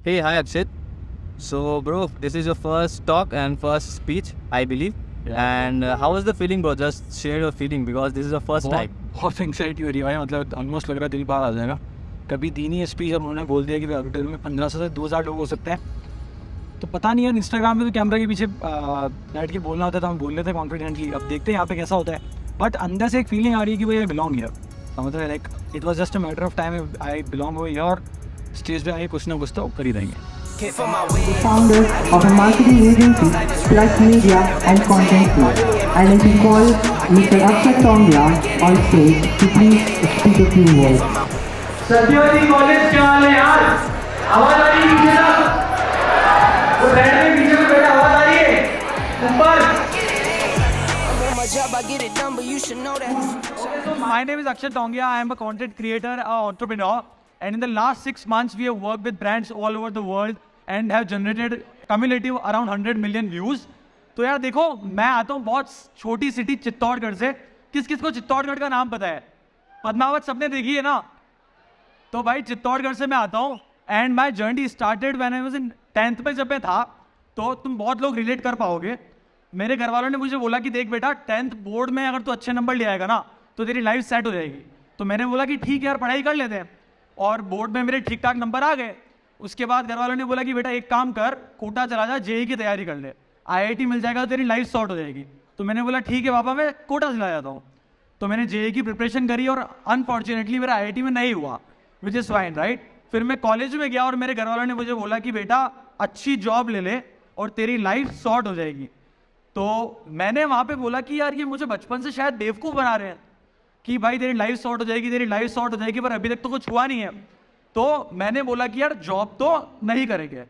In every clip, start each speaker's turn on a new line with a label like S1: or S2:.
S1: Hey, hi Akshit. So, bro, this is your first talk and first speech, I believe. And how was the feeling, bro? Just share your feeling because this is your first time.
S2: बहुत anxiety हो रही है भाई, मतलब almost लग रहा है दिल बाहर आ जाएगा। कभी दी नहीं है स्पीच और उन्होंने बोल दिया कि ऑडिटोरियम में 1500 से 2000 लोग हो सकते हैं। तो पता नहीं यार, इंस्टाग्राम पे तो कैमरा के पीछे बैठ के बोलना होता है तो हम बोल लेते हैं कॉन्फिडेंटली। अब देखते हैं यहाँ पे कैसा होता है, बट अंदर से एक फीलिंग आ रही है कि भाई आई बिलोंग हियर। समझ रहे, like it was just a matter of time, I belong over here. Stage पे आए कुछ ना कुछ तो कर ही देंगे।
S3: The founder of a marketing agency plus media and content team. I like to call Mr. Akshat Tongya on stage to please speak a few words.
S4: Satyavati college क्या हाल है यार? आवाज आ रही है पीछे तक? वो साइड में पीछे में बैठा, आवाज आ रही है ऊपर?
S5: My name is Akshat Tongya. I am a content creator, an entrepreneur, and in the last 6 months, we have worked with brands all over the world and have generated cumulative around 100 million views. तो यार देखो, मैं आता हूँ बहुत छोटी city Chittorgarh से। किस किस को चित्तौड़गढ़ का नाम पता है? पद्मावत सबने देखी है ना? तो भाई चित्तौड़गढ़ से मैं आता हूँ and my journey started when I was in 10th में। जब मैं था तो तुम बहुत लोग रिलेट कर पाओगे। मेरे घर वालों ने मुझे बोला कि देख बेटा, 10th बोर्ड में अगर तू अच्छे नंबर ले आएगा ना तो तेरी लाइफ सेट हो जाएगी। तो मैंने बोला कि ठीक है यार, पढ़ाई कर लेते हैं। और बोर्ड में मेरे ठीक ठाक नंबर आ गए। उसके बाद घर वालों ने बोला कि बेटा एक काम कर, कोटा चला जा, जेई की तैयारी कर ले, आईआईटी मिल जाएगा तो तेरी लाइफ सॉर्ट हो जाएगी। तो मैंने बोला ठीक है पापा, मैं कोटा चला जाता हूँ। तो मैंने जेई की प्रिपरेशन करी और अनफॉर्चुनेटली मेरा आईआईटी में नहीं हुआ, विच इज़ फाइन राइट। फिर मैं कॉलेज में गया और मेरे घर वालों ने मुझे बोला कि बेटा अच्छी जॉब ले ले और तेरी लाइफ सॉर्ट हो जाएगी। तो मैंने वहाँ पे बोला कि यार ये मुझे बचपन से शायद बेवकूफ़ बना रहे हैं कि भाई तेरी लाइफ सॉर्ट हो जाएगी, तेरी लाइफ सॉर्ट हो जाएगी, पर अभी तक तो कुछ हुआ नहीं है। तो मैंने बोला कि यार जॉब तो नहीं करेंगे,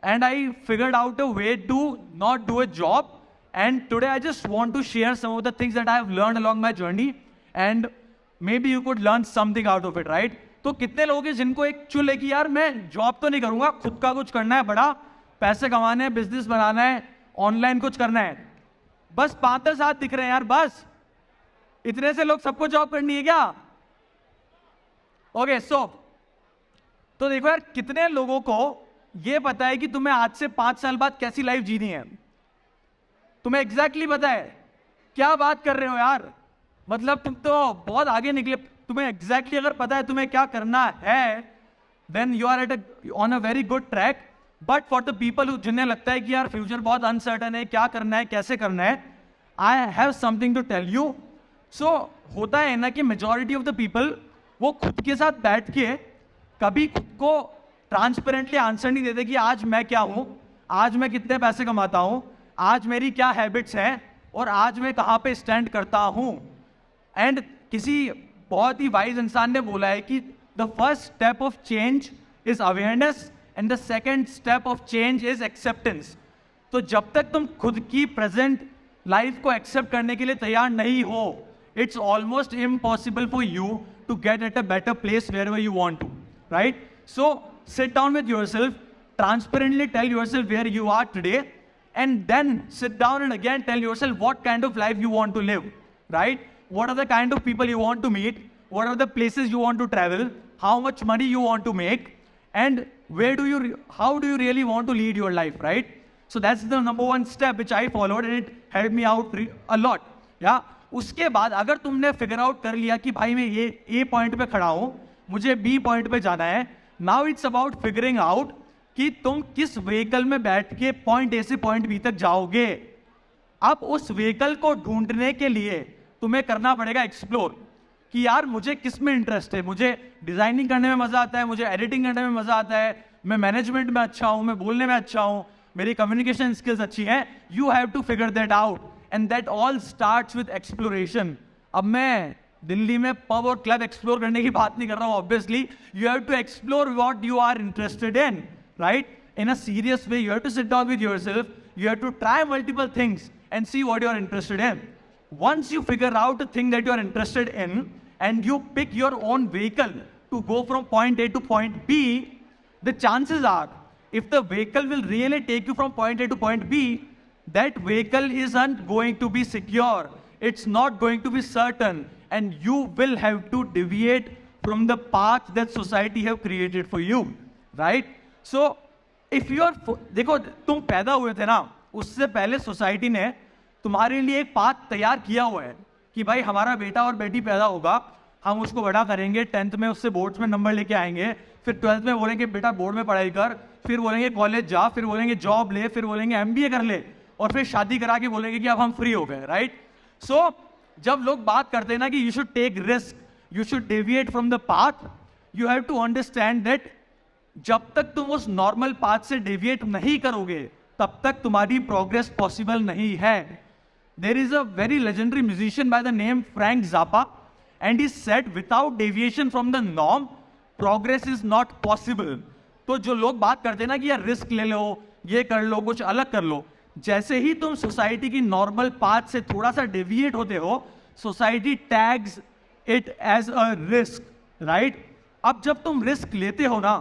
S5: and I figured out a way to not do a job. And today I just want to share some of the things that I have learned along my journey, and maybe you could learn something out of it right. तो कितने लोग हैं जिनको एक चुल है कि यार मैं जॉब तो नहीं करूंगा, खुद का कुछ करना है, बड़ा पैसे कमाने हैं, बिजनेस बनाना है, ऑनलाइन कुछ करना है। बस 5-10 हाथ दिख रहे हैं यार, बस इतने से लोग सबको जॉब करनी है क्या? ओके सो तो देखो यार, कितने लोगों को ये पता है कि तुम्हें आज से 5 साल बाद कैसी लाइफ जीनी है? तुम्हें एग्जैक्टली पता है? क्या बात कर रहे हो यार, मतलब तुम तो बहुत आगे निकले। तुम्हें एग्जैक्टली अगर पता है तुम्हें क्या करना है, then you are at on a very good track. But for the people जिन्हें लगता है कि यार फ्यूचर बहुत अनसर्टन है, क्या करना है, कैसे करना है, I have something to tell you. So होता है ना कि मेजॉरिटी ऑफ द पीपल वो खुद के साथ बैठ के कभी खुद को ट्रांसपेरेंटली आंसर नहीं देते कि आज मैं क्या हूँ, आज मैं कितने पैसे कमाता हूँ, आज मेरी क्या हैबिट्स हैं और आज मैं कहाँ पे स्टैंड करता हूँ। एंड किसी बहुत ही वाइज इंसान ने बोला है कि the first step of change is awareness and the second step of change is acceptance. तो जब तक तुम खुद की प्रेजेंट लाइफ को एक्सेप्ट करने के लिए तैयार नहीं हो, it's almost impossible for you to get at a better place wherever you want to right. So sit down with yourself, transparently tell yourself where you are today, and then sit down and again tell yourself what kind of life you want to live, right? What are the kind of people you want to meet, what are the places you want to travel, how much money you want to make, and how do you really want to lead your life, right? So that's the number one step which I followed and it helped me out a lot. Yeah. उसके बाद अगर तुमने figure out कर लिया कि भाई मैं ये ए पॉइंट पे खड़ा हूँ, मुझे बी पॉइंट पे जाना है, now it's about figuring out कि तुम किस व्हीकल में बैठ के पॉइंट ए से पॉइंट बी तक जाओगे। अब उस व्हीकल को ढूंढने के लिए तुम्हें करना पड़ेगा एक्सप्लोर कि यार मुझे किस में इंटरेस्ट है। मुझे डिजाइनिंग करने में मजा आता है, मुझे एडिटिंग करने में मजा आता है, मैं मैनेजमेंट में अच्छा हूँ, मैं बोलने में अच्छा हूँ, मेरी कम्युनिकेशन स्किल्स अच्छी हैं। You have to figure that out and that all starts with exploration. अब मैं दिल्ली में पब और क्लब एक्सप्लोर करने की बात नहीं कर रहा हूँ, obviously you have to explore what you are interested in, right? In a serious way, you have to sit down with yourself, you have to try multiple things and see what you are interested in. Once you figure out the thing that you are interested in and you pick your own vehicle to go from point A to point B, the chances are, if the vehicle will really take you from point A to point B, that vehicle isn't going to be secure, it's not going to be certain, and you will have to deviate from the path that society have created for you, right? So if you are, देखो तुम पैदा हुए थे ना, उससे पहले society ने तुम्हारे लिए एक पाथ तैयार किया हुआ है कि भाई हमारा बेटा और बेटी पैदा होगा, हम उसको बड़ा करेंगे, 10th में उससे बोर्ड्स में नंबर लेके आएंगे, फिर 12th में बोलेंगे बेटा बोर्ड में पढ़ाई कर, फिर बोलेंगे कॉलेज जा, फिर बोलेंगे जॉब ले, फिर बोलेंगे MBA कर ले, और फिर शादी करा के बोलेंगे कि अब हम फ्री हो गए, राइट? सो जब लोग बात करते हैं ना कि you should take risk, you should deviate from the path, you have to understand that जब तक तुम उस नॉर्मल पाथ से डेविएट नहीं करोगे तब तक तुम्हारी प्रोग्रेस पॉसिबल नहीं है. There is a very legendary musician by the name Frank Zappa, and he said without deviation from the norm progress is not possible. तो जो लोग बात करते हैं ना कि यार रिस्क ले लो, ये कर लो, कुछ अलग कर लो, जैसे ही तुम सोसाइटी की नॉर्मल पाथ से थोड़ा सा डेविएट होते हो, society tags it as a risk, right? अब जब तुम रिस्क लेते हो ना,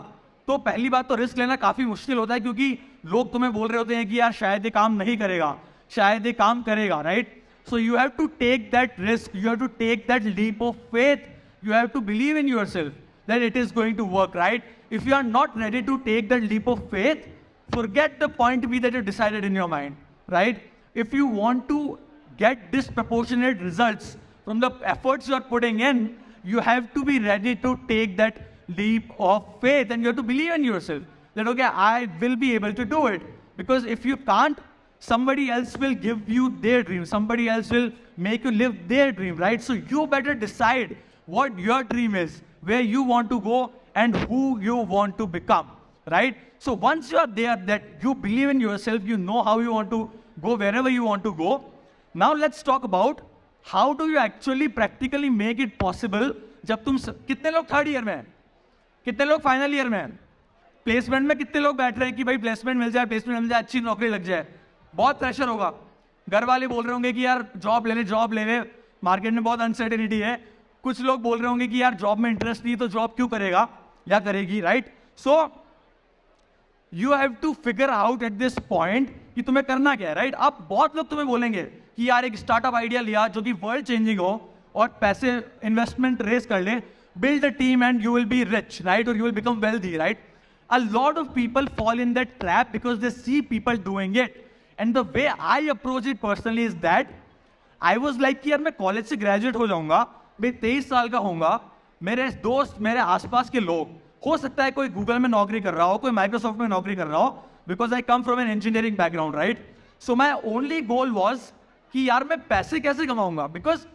S5: तो पहली बात तो रिस्क लेना काफी मुश्किल होता है, क्योंकि लोग तुम्हें बोल रहे होते हैं कि यार शायद ये काम नहीं करेगा, शायद ये काम करेगा, right? So you have to take that risk, you have to take that leap of faith, you have to believe in yourself that it is going to work, right? If you are not ready to take that leap of faith, forget the point B that you decided in your mind, right? If you want to get disproportionate results from the efforts you are putting in, you have to be ready to take that leap of faith, and you have to believe in yourself that, okay, I will be able to do it. Because if you can't, somebody else will give you their dream, somebody else will make you live their dream, right? So you better decide what your dream is, where you want to go, and who you want to become, right? So once you are there, that you believe in yourself, you know how you want to go wherever you want to go. Now let's talk about how do you actually practically make it possible. जब तुम कितने लोग third year में हैं, कितने लोग final year में हैं, प्लेसमेंट में कितने लोग बैठ रहे हैं कि भाई प्लेसमेंट मिल जाए, प्लेसमेंट मिल जाए, अच्छी नौकरी लग जाए? बहुत प्रेशर होगा, घर वाले बोल रहे होंगे कि यार जॉब ले ले, मार्केट में बहुत अनसर्टेनिटी है. कुछ लोग बोल रहे होंगे कि यार जॉब में इंटरेस्ट नहीं तो जॉब क्यों करेगा या करेगी, right? So you have to figure out at this point कि तुम्हें करना क्या है, राइट? अब बहुत लोग तुम्हें बोलेंगे कि यार एक स्टार्टअप आइडिया लिया जो कि वर्ल्ड चेंजिंग हो और पैसे इन्वेस्टमेंट रेस कर ले, build a team and you will be rich, right? Or you will become wealthy, right? A lot of people fall in that trap because they see people doing it. And the way I approach it personally is that I was like कि यार मैं college से graduate हो जाऊंगा, मैं 23 साल का होऊंगा, मेरे दोस्त, मेरे आसपास के लोग, हो सकता है कोई गूगल में नौकरी कर रहा हो, कोई माइक्रोसॉफ्ट में नौकरी कर रहा हो, because I come from an engineering background, right? So my only goal was कि यार मैं पैसे कैसे कमाऊंगा, बिकॉज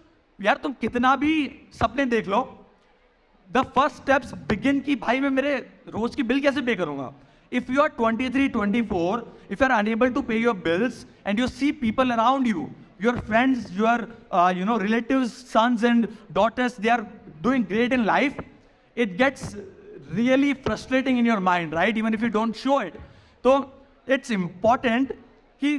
S5: यार तुम कितना भी सपने देख लो, द फर्स्ट स्टेप्स बिगिन की भाई मैं मेरे रोज की बिल कैसे पे करूंगा. If you are 23, 24, if you are unable to pay your bills and you see people around you, your friends, your relatives, sons and daughters, they are doing great in life, it gets really frustrating in your mind, right? Even if you don't show it. So it's important कि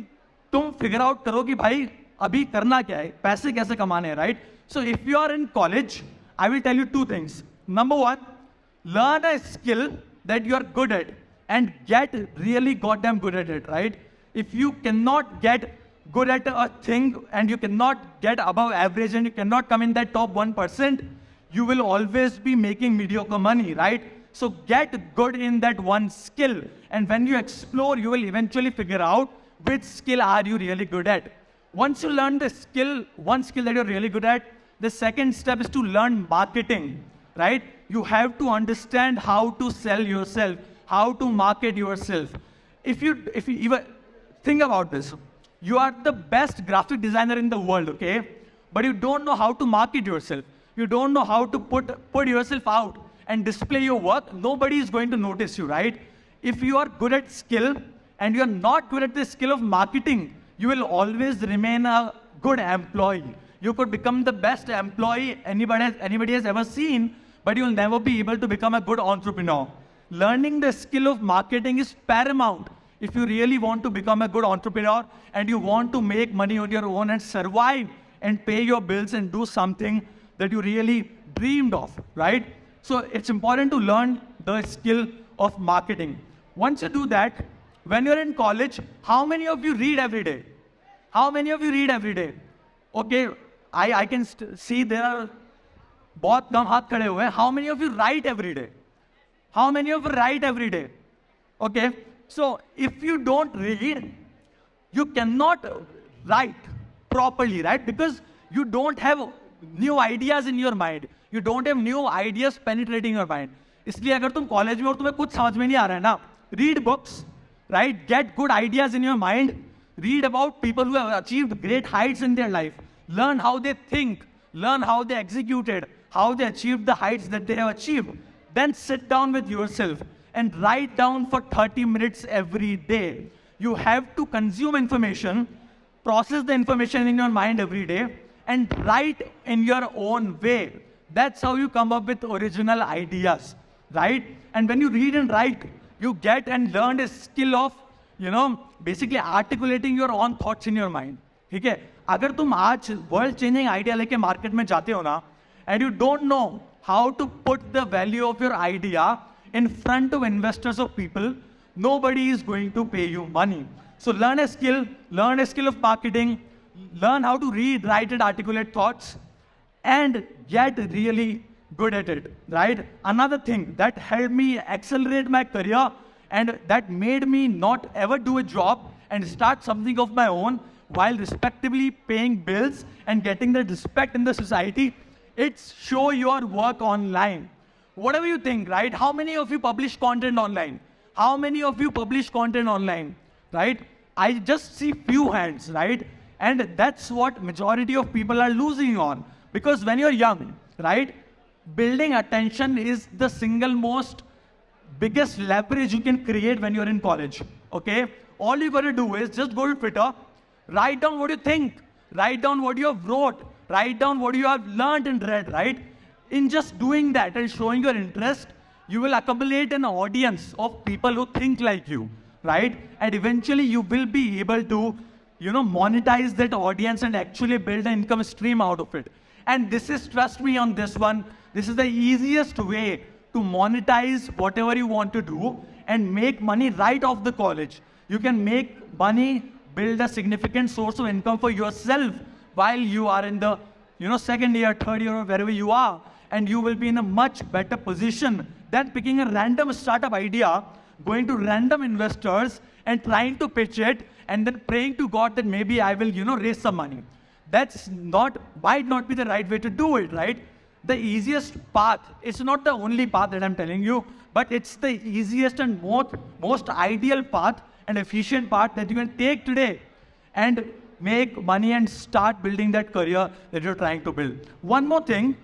S5: तुम figure out करो कि भाई अभी करना क्या है, पैसे कैसे कमाने हैं, right? So if you are in college, I will tell you two things. Number one, learn a skill that you are good at and get really goddamn good at it, right? If you cannot get good at a thing and you cannot get above average and you cannot come in that top 1%, you will always be making mediocre money, right? So get good in that one skill, and when you explore, you will eventually figure out which skill are you really good at. Once you learn the skill, one skill that you're really good at, the second step is to learn marketing, right? You have to understand how to sell yourself, how to market yourself. If you even think about this, you are the best graphic designer in the world, okay? But you don't know how to market yourself. You don't know how to put yourself out and display your work. Nobody is going to notice you, right? If you are good at skill and you are not good at the skill of marketing, you will always remain a good employee. You could become the best employee anybody has ever seen, but you will never be able to become a good entrepreneur. Learning the skill of marketing is paramount if you really want to become a good entrepreneur and you want to make money on your own and survive and pay your bills and do something that you really dreamed of, right? So it's important to learn the skill of marketing. Once you do that, when you're in college, how many of you read every day? How many of you read every day? Okay, I can see there are बहुत कम हाथ खड़े हुए हैं. How many of you write every day? How many of you write every day? Okay, So if you don't read, you cannot write properly, right? Because you don't have new ideas in your mind. You don't have new ideas penetrating your mind. इसलिए अगर तुम college में और तुम्हें कुछ समझ में नहीं आ रहा है ना, read books, right? Get good ideas in your mind. Read about people who have achieved great heights in their life. Learn how they think. Learn how they executed, how they achieved the heights that they have achieved. Then sit down with yourself and write down for 30 minutes every day. You have to consume information, process the information in your mind every day, and write in your own way. That's how you come up with original ideas, right? And when you read and write, you get and learn a skill of, basically articulating your own thoughts in your mind. ठीक है? अगर तुम आज world changing idea लेके market में जाते हो ना, and you don't know how to put the value of your idea in front of investors of people, nobody is going to pay you money. So learn a skill of marketing, learn how to read, write and articulate thoughts, and get really good at it, right? Another thing that helped me accelerate my career and that made me not ever do a job and start something of my own while respectably paying bills and getting the respect in the society, it's show your work online. Whatever you think, right? How many of you publish content online? How many of you publish content online, right? I just see few hands, right? And that's what majority of people are losing on. Because when you're young, right, building attention is the single most biggest leverage you can create when you're in college, okay? All you gotta do is just go to Twitter, write down what you think, write down what you have wrote, write down what you have learned and read, right? In just doing that and showing your interest, you will accumulate an audience of people who think like you, right? And eventually you will be able to, monetize that audience and actually build an income stream out of it. And this is, trust me on this one, this is the easiest way to monetize whatever you want to do and make money right off the college. You can make money, build a significant source of income for yourself while you are in the, second year, third year, or wherever you are. And you will be in a much better position than picking a random startup idea, going to random investors and trying to pitch it and then praying to God that maybe I will, raise some money. Might not be the right way to do it, right? The easiest path, it's not the only path that I'm telling you, but it's the easiest and most ideal path and efficient path that you can take today and make money and start building that career that you're trying to build. One more thing,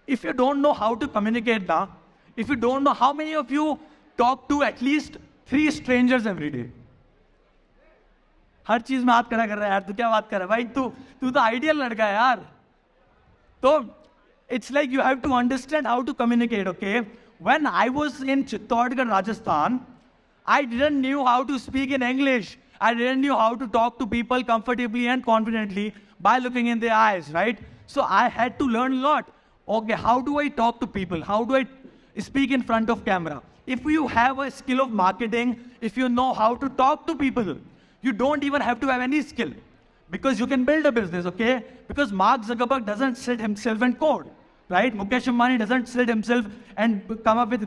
S5: if you don't know how to communicate now, if you don't know, how many of you talk to at least 3 strangers every day? हर चीज में हाथ खड़ा कर रहा है यार, तू क्या बात कर रहा है भाई, तू तो आइडियल लड़का है यार. तो it's like you have to understand how to communicate, okay? When I was in Chittorgarh, Rajasthan, I didn't knew how to speak in English. I didn't knew how to talk to people comfortably and confidently by looking in their eyes, right? So I had to learn a lot. Okay, how do I talk to people? How do I speak in front of camera? If you have a skill of marketing, if you know how to talk to people, you don't even have to have any skill because you can build a business, okay? Because Mark Zuckerberg doesn't sit himself and code, right? Mukesh Ambani doesn't sit himself and come up with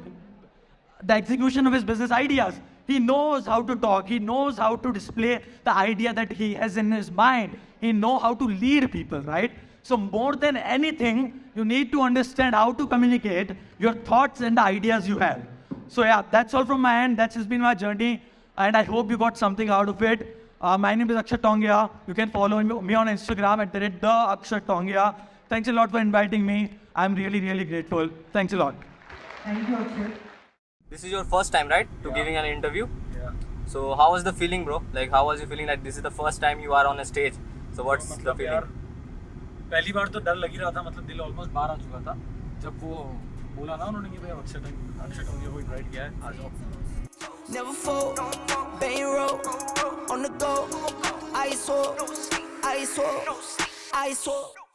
S5: the execution of his business ideas. He knows how to talk. He knows how to display the idea that he has in his mind. He knows how to lead people, right? So more than anything, you need to understand how to communicate your thoughts and the ideas you have. So yeah, that's all from my end. That has been my journey. And I hope you got something out of it. My name is Akshat Tongia. You can follow me on Instagram at the Akshat Tongia. Thanks a lot for inviting me. I'm really, really grateful. Thanks a lot.
S3: Thank you, Akshat.
S1: This is your first time, right, to giving an interview?
S2: Yeah.
S1: So how was the feeling, bro? Like, how was you feeling that this is the first time you are on a stage? So what's the
S2: मतलब यार,
S1: feeling?
S2: पहली बार तो डर लग ही रहा था, मतलब दिल ऑलमोस्ट बाहर आ चुका था जब वो बोला ना उन्होंने कि भाई अक्षत होंगे वो इनवाइट किया है, आ जाओ.
S6: Never fold, bang roll, on the go, ice roll, ice roll, ice roll.